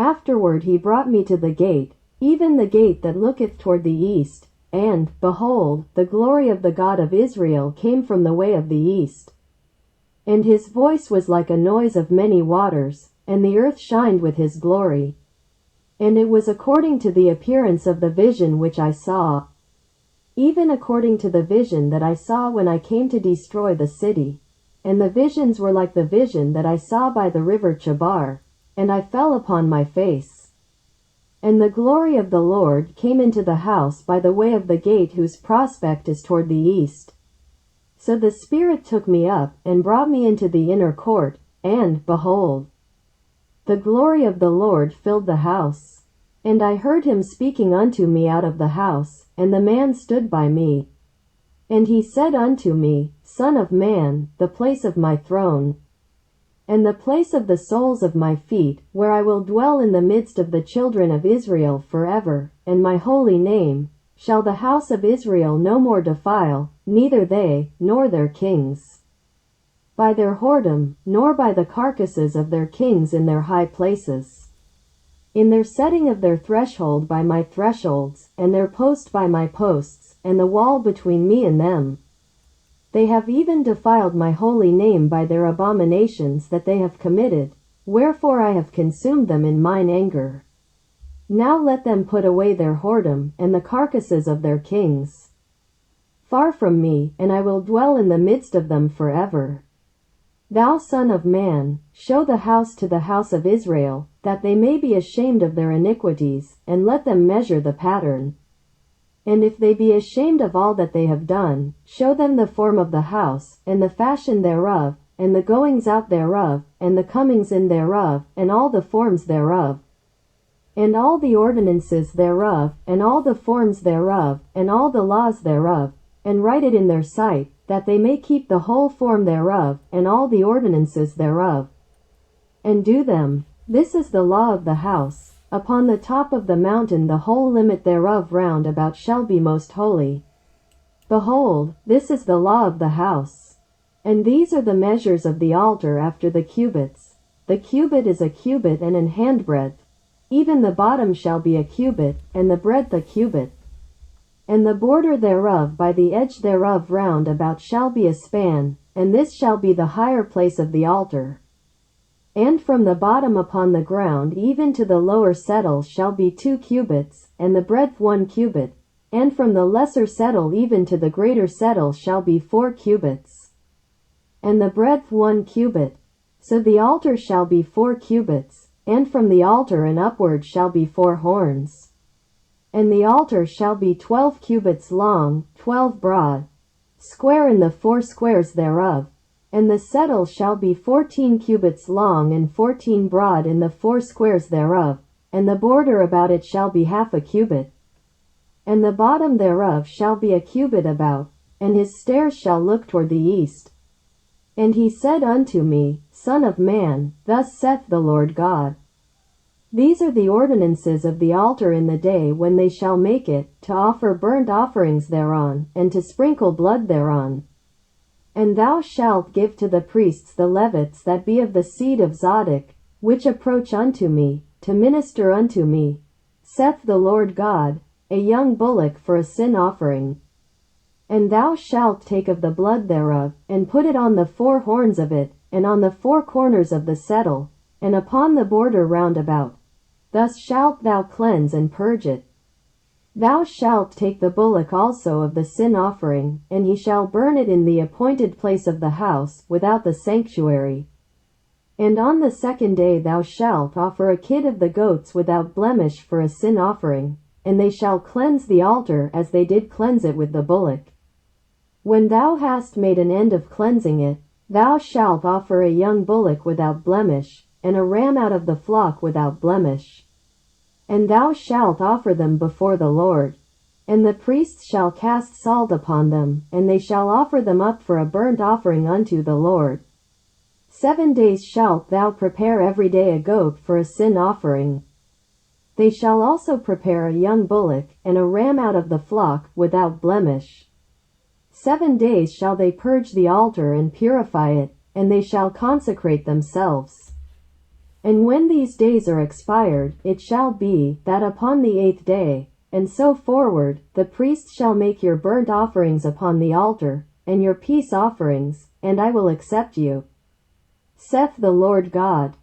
Afterward he brought me to the gate, even the gate that looketh toward the east, and, behold, the glory of the God of Israel came from the way of the east. And his voice was like a noise of many waters, and the earth shined with his glory. And it was according to the appearance of the vision which I saw, even according to the vision that I saw when I came to destroy the city. And the visions were like the vision that I saw by the river Chebar, and I fell upon my face. And the glory of the Lord came into the house by the way of the gate whose prospect is toward the east. So the Spirit took me up, and brought me into the inner court, and, behold, the glory of the Lord filled the house. And I heard him speaking unto me out of the house, and the man stood by me. And he said unto me, Son of man, the place of my throne, and the place of the soles of my feet, where I will dwell in the midst of the children of Israel forever, and my holy name shall the house of Israel no more defile, neither they, nor their kings, by their whoredom, nor by the carcasses of their kings in their high places, in their setting of their threshold by my thresholds, and their post by my posts, and the wall between me and them. They have even defiled my holy name by their abominations that they have committed, wherefore I have consumed them in mine anger. Now let them put away their whoredom, and the carcasses of their kings, far from me, and I will dwell in the midst of them forever. Thou son of man, show the house to the house of Israel, that they may be ashamed of their iniquities, and let them measure the pattern. And if they be ashamed of all that they have done, show them the form of the house, and the fashion thereof, and the goings out thereof, and the comings in thereof, and all the forms thereof, and all the ordinances thereof, and all the forms thereof, and all the laws thereof, and write it in their sight, that they may keep the whole form thereof, and all the ordinances thereof, and do them. This is the law of the house. Upon the top of the mountain the whole limit thereof round about shall be most holy. Behold, this is the law of the house. And these are the measures of the altar after the cubits. The cubit is a cubit and an handbreadth. Even the bottom shall be a cubit, and the breadth a cubit. And the border thereof by the edge thereof round about shall be a span, and this shall be the higher place of the altar. And from the bottom upon the ground even to the lower settle shall be 2 cubits, and the breadth 1 cubit, and from the lesser settle even to the greater settle shall be 4 cubits, and the breadth 1 cubit. So the altar shall be 4 cubits, and from the altar and upward shall be 4 horns. And the altar shall be 12 cubits long, 12 broad, square in the 4 squares thereof. And the settle shall be 14 cubits long and 14 broad in the 4 squares thereof, and the border about it shall be half a cubit. And the bottom thereof shall be a cubit about, and his stairs shall look toward the east. And he said unto me, Son of man, thus saith the Lord God, These are the ordinances of the altar in the day when they shall make it, to offer burnt offerings thereon, and to sprinkle blood thereon. And thou shalt give to the priests the Levites that be of the seed of Zadok, which approach unto me, to minister unto me, saith the Lord God, a young bullock for a sin offering. And thou shalt take of the blood thereof, and put it on the 4 horns of it, and on the 4 corners of the settle, and upon the border round about. Thus shalt thou cleanse and purge it. Thou shalt take the bullock also of the sin offering, and he shall burn it in the appointed place of the house, without the sanctuary. And on the 2nd day thou shalt offer a kid of the goats without blemish for a sin offering, and they shall cleanse the altar as they did cleanse it with the bullock. When thou hast made an end of cleansing it, thou shalt offer a young bullock without blemish, and a ram out of the flock without blemish. And thou shalt offer them before the Lord. And the priests shall cast salt upon them, and they shall offer them up for a burnt offering unto the Lord. 7 days shalt thou prepare every day a goat for a sin offering. They shall also prepare a young bullock, and a ram out of the flock, without blemish. 7 days shall they purge the altar and purify it, and they shall consecrate themselves. And when these days are expired, it shall be, that upon the 8th day, and so forward, the priests shall make your burnt offerings upon the altar, and your peace offerings, and I will accept you, saith the Lord God.